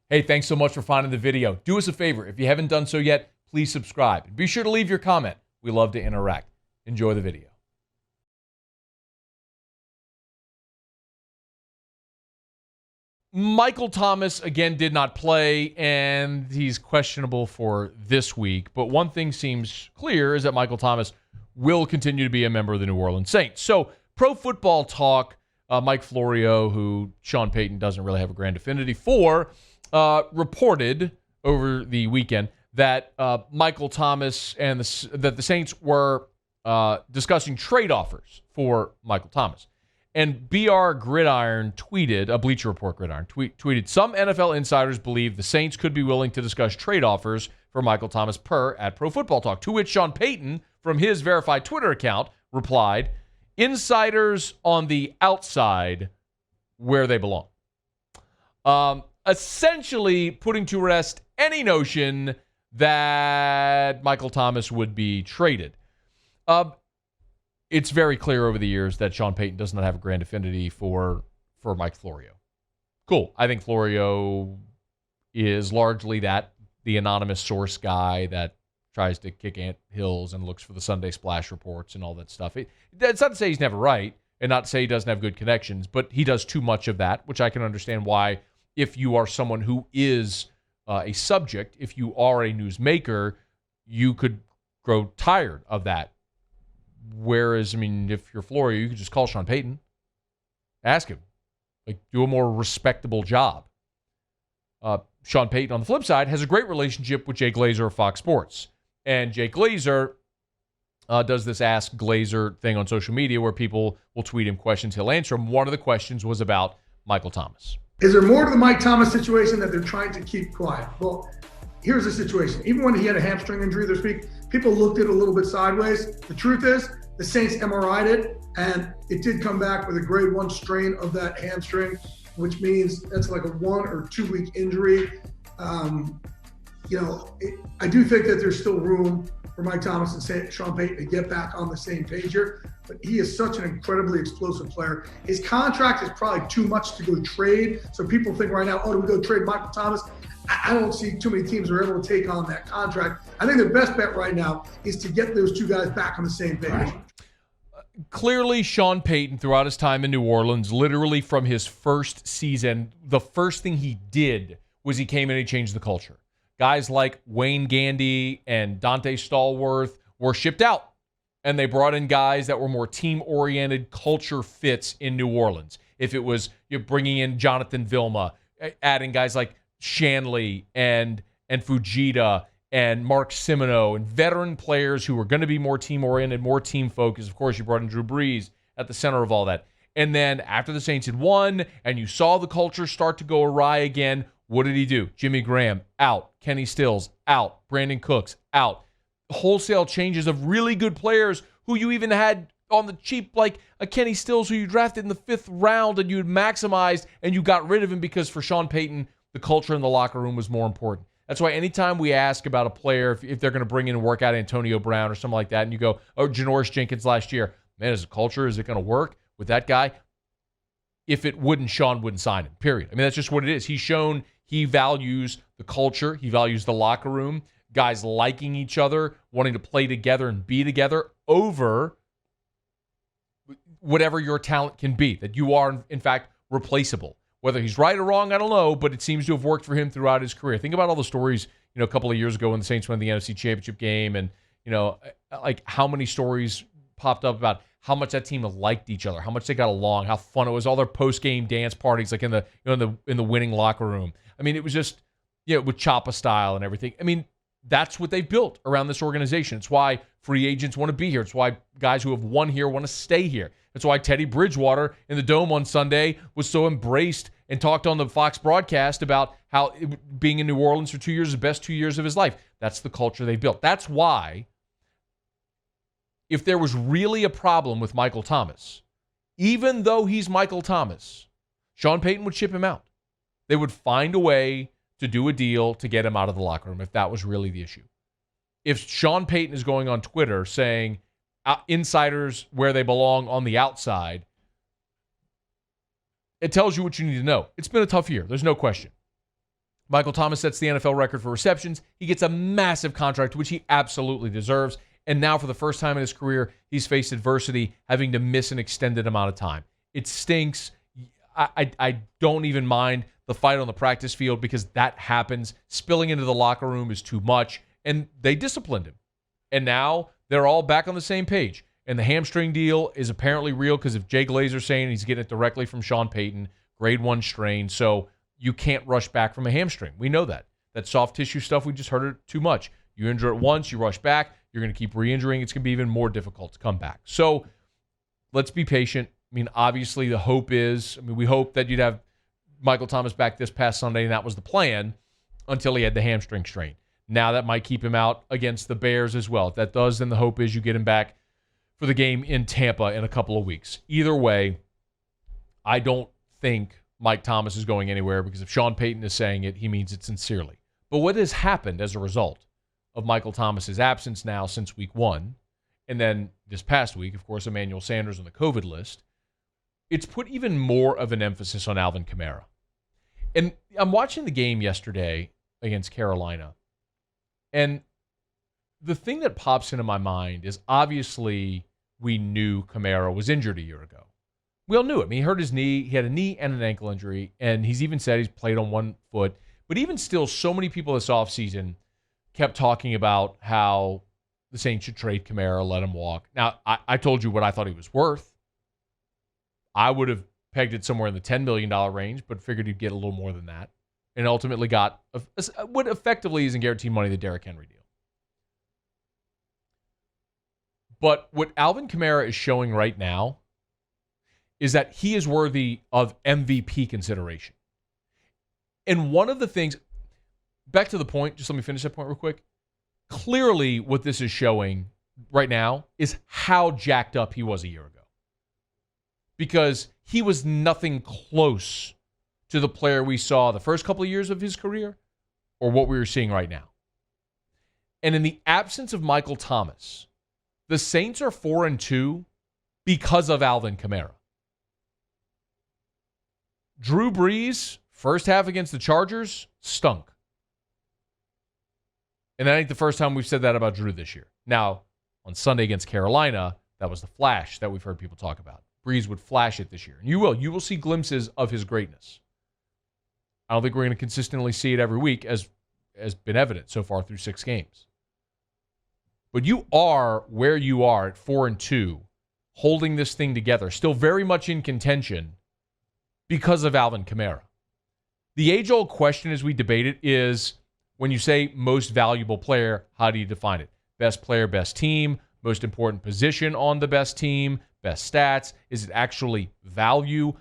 Hey, thanks so much for finding the video. Do us a favor. If you haven't done so yet, please subscribe. And be sure to leave your comment. We love to interact. Enjoy the video. Michael Thomas, again, did not play, and he's questionable for this week. But one thing seems clear is that Michael Thomas will continue to be a member of the New Orleans Saints. So, Pro Football Talk, Mike Florio, who Sean Payton doesn't really have a grand affinity for, reported over the weekend that Michael Thomas and that the Saints were discussing trade offers for Michael Thomas. And BR Gridiron tweeted, a Bleacher Report Gridiron tweeted, some NFL insiders believe the Saints could be willing to discuss trade offers for Michael Thomas at Pro Football Talk, to which Sean Payton, from his verified Twitter account, replied, insiders on the outside where they belong. Essentially putting to rest any notion that Michael Thomas would be traded. It's very clear over the years that Sean Payton does not have a grand affinity for Mike Florio. Cool. I think Florio is largely the anonymous source guy that tries to kick ant hills and looks for the Sunday splash reports and all that stuff. It's not to say he's never right and not to say he doesn't have good connections, but he does too much of that, which I can understand why, if you are someone who is a subject, if you are a newsmaker, you could grow tired of that. Whereas, I mean, if you're Florio, you could just call Sean Payton. Ask him. Do a more respectable job. Sean Payton, on the flip side, has a great relationship with Jay Glazer of Fox Sports. And Jay Glazer does this Ask Glazer thing on social media where people will tweet him questions. He'll answer them. One of the questions was about Michael Thomas. Is there more to the Mike Thomas situation that they're trying to keep quiet? Well, here's the situation. Even when he had a hamstring injury this week, people looked at it a little bit sideways. The truth is, the Saints MRI'd it, and it did come back with a grade 1 strain of that hamstring, which means that's like a 1 or 2 week injury. I do think that there's still room for Mike Thomas and Sean Payton to get back on the same page here, but he is such an incredibly explosive player. His contract is probably too much to go trade, so people think right now, do we go trade Michael Thomas? I don't see too many teams are able to take on that contract. I think the best bet right now is to get those two guys back on the same page. Right. Clearly, Sean Payton, throughout his time in New Orleans, literally from his first season, the first thing he did was he came in and he changed the culture. Guys like Wayne Gandy and Dante Stallworth were shipped out, and they brought in guys that were more team-oriented culture fits in New Orleans. If it was you're bringing in Jonathan Vilma, adding guys like Shanley and Fujita and Mark Simoneau and veteran players who were going to be more team-oriented, more team-focused. Of course, you brought in Drew Brees at the center of all that. And then after the Saints had won and you saw the culture start to go awry again, what did he do? Jimmy Graham, out. Kenny Stills, out. Brandon Cooks, out. Wholesale changes of really good players who you even had on the cheap, like a Kenny Stills who you drafted in the 5th round and you had maximized and you got rid of him because for Sean Payton, the culture in the locker room was more important. That's why anytime we ask about a player, if they're going to bring in and work out Antonio Brown or something like that, and you go, Janoris Jenkins last year, man, is the culture, is it going to work with that guy? If it wouldn't, Sean wouldn't sign him, period. I mean, that's just what it is. He's shown he values the culture. He values the locker room, guys liking each other, wanting to play together and be together over whatever your talent can be, that you are, in fact, replaceable. Whether he's right or wrong, I don't know, but it seems to have worked for him throughout his career. Think about all the stories, a couple of years ago when the Saints won the NFC Championship game, and like how many stories popped up about how much that team liked each other, how much they got along, how fun it was, all their post-game dance parties, like in the winning locker room. I mean, it was just with Choppa style and everything. I mean, that's what they've built around this organization. It's why free agents want to be here. It's why guys who have won here want to stay here. That's why Teddy Bridgewater in the Dome on Sunday was so embraced and talked on the Fox broadcast about how being in New Orleans for 2 years is the best 2 years of his life. That's the culture they built. That's why, if there was really a problem with Michael Thomas, even though he's Michael Thomas, Sean Payton would ship him out. They would find a way to do a deal to get him out of the locker room if that was really the issue. If Sean Payton is going on Twitter saying insiders where they belong on the outside, it tells you what you need to know. It's been a tough year. There's no question. Michael Thomas sets the NFL record for receptions. He gets a massive contract, which he absolutely deserves. And now, for the first time in his career, he's faced adversity, having to miss an extended amount of time. It stinks. I don't even mind the fight on the practice field because that happens. Spilling into the locker room is too much. And they disciplined him. And now they're all back on the same page. And the hamstring deal is apparently real because if Jay Glazer's saying he's getting it directly from Sean Payton, grade 1 strain. So you can't rush back from a hamstring. We know that. That soft tissue stuff, we just heard it too much. You injure it once, you rush back, you're going to keep re-injuring. It's going to be even more difficult to come back. So let's be patient. I mean, obviously the hope is, we hope that you'd have Michael Thomas back this past Sunday, and that was the plan until he had the hamstring strain. Now that might keep him out against the Bears as well. If that does, then the hope is you get him back for the game in Tampa in a couple of weeks. Either way, I don't think Mike Thomas is going anywhere because if Sean Payton is saying it, he means it sincerely. But what has happened as a result of Michael Thomas's absence now since week 1, and then this past week, of course, Emmanuel Sanders on the COVID list, it's put even more of an emphasis on Alvin Kamara. And I'm watching the game yesterday against Carolina, and the thing that pops into my mind is obviously we knew Kamara was injured a year ago. We all knew it. I mean, he hurt his knee. He had a knee and an ankle injury, and he's even said he's played on one foot. But even still, so many people this offseason kept talking about how the Saints should trade Kamara, let him walk. Now, I told you what I thought he was worth. I would have pegged it somewhere in the $10 million range, but figured he'd get a little more than that. And ultimately got what effectively isn't guaranteed money, the Derrick Henry deal. But what Alvin Kamara is showing right now is that he is worthy of MVP consideration. And one of the things, back to the point, just let me finish that point real quick. Clearly, what this is showing right now is how jacked up he was a year ago. Because he was nothing close to the player we saw the first couple of years of his career or what we were seeing right now. And in the absence of Michael Thomas, the Saints are 4-2 because of Alvin Kamara. Drew Brees, first half against the Chargers, stunk. And that ain't the first time we've said that about Drew this year. Now, on Sunday against Carolina, that was the flash that we've heard people talk about. Brees would flash it this year. And you will see glimpses of his greatness. I don't think we're going to consistently see it every week, as has been evident so far through 6 games. But you are where you are at 4-2, holding this thing together, still very much in contention because of Alvin Kamara. The age-old question as we debate it is, when you say most valuable player, how do you define it? Best player, best team, most important position on the best team, best stats. Is it actually value?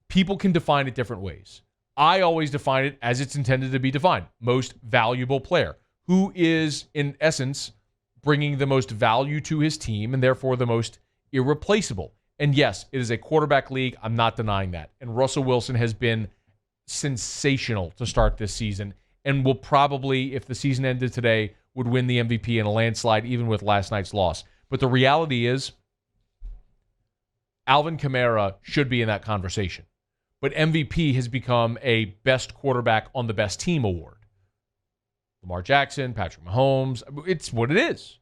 People can define it different ways. I always define it as it's intended to be defined. Most valuable player. Who is, in essence, bringing the most value to his team and therefore the most irreplaceable. And yes, it is a quarterback league. I'm not denying that. And Russell Wilson has been sensational to start this season and will probably, if the season ended today, would win the MVP in a landslide, even with last night's loss. But the reality is, Alvin Kamara should be in that conversation. But MVP has become a best quarterback on the best team award. Lamar Jackson, Patrick Mahomes, it's what it is.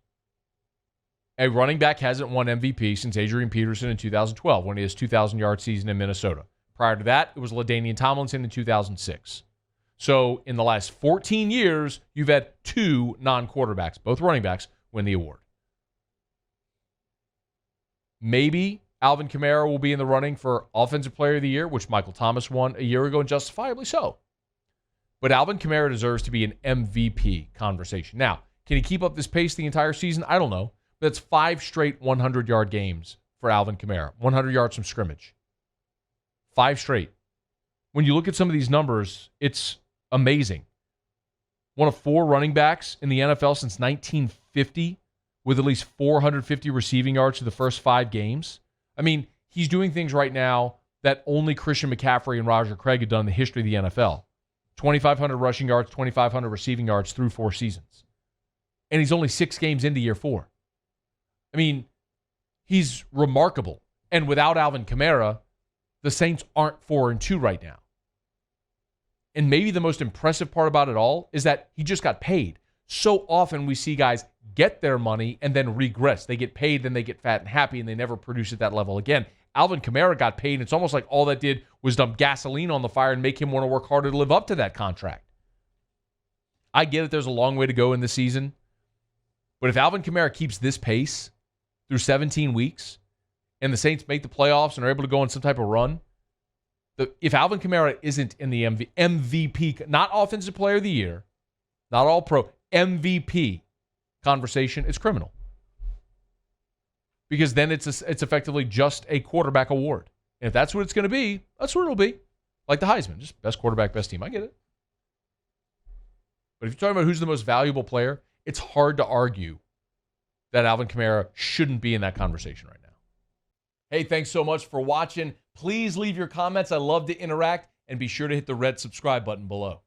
A running back hasn't won MVP since Adrian Peterson in 2012 when he had his 2,000-yard season in Minnesota. Prior to that, it was LaDainian Tomlinson in 2006. So in the last 14 years, you've had 2 non-quarterbacks, both running backs, win the award. Maybe Alvin Kamara will be in the running for Offensive Player of the Year, which Michael Thomas won a year ago, and justifiably so. But Alvin Kamara deserves to be an MVP conversation. Now, can he keep up this pace the entire season? I don't know. But that's 5 straight 100-yard games for Alvin Kamara. 100 yards from scrimmage. 5 straight. When you look at some of these numbers, it's amazing. One of 4 running backs in the NFL since 1950 with at least 450 receiving yards to the first 5 games. I mean, he's doing things right now that only Christian McCaffrey and Roger Craig had done in the history of the NFL. 2,500 rushing yards, 2,500 receiving yards through 4 seasons. And he's only 6 games into year 4. I mean, he's remarkable. And without Alvin Kamara, the Saints aren't 4-2 right now. And maybe the most impressive part about it all is that he just got paid. So often we see guys get their money and then regress. They get paid, then they get fat and happy, and they never produce at that level again. Alvin Kamara got paid, and it's almost like all that did was dump gasoline on the fire and make him want to work harder to live up to that contract. I get it, there's a long way to go in the season. But if Alvin Kamara keeps this pace through 17 weeks and the Saints make the playoffs and are able to go on some type of run, if Alvin Kamara isn't in the MVP, not Offensive Player of the Year, not All-Pro, MVP conversation, it's criminal. Because then it's effectively just a quarterback award. And if that's what it's going to be, that's what it'll be. Like the Heisman, just best quarterback, best team. I get it. But if you're talking about who's the most valuable player, it's hard to argue that Alvin Kamara shouldn't be in that conversation right now. Hey, thanks so much for watching. Please leave your comments. I love to interact. And be sure to hit the red subscribe button below.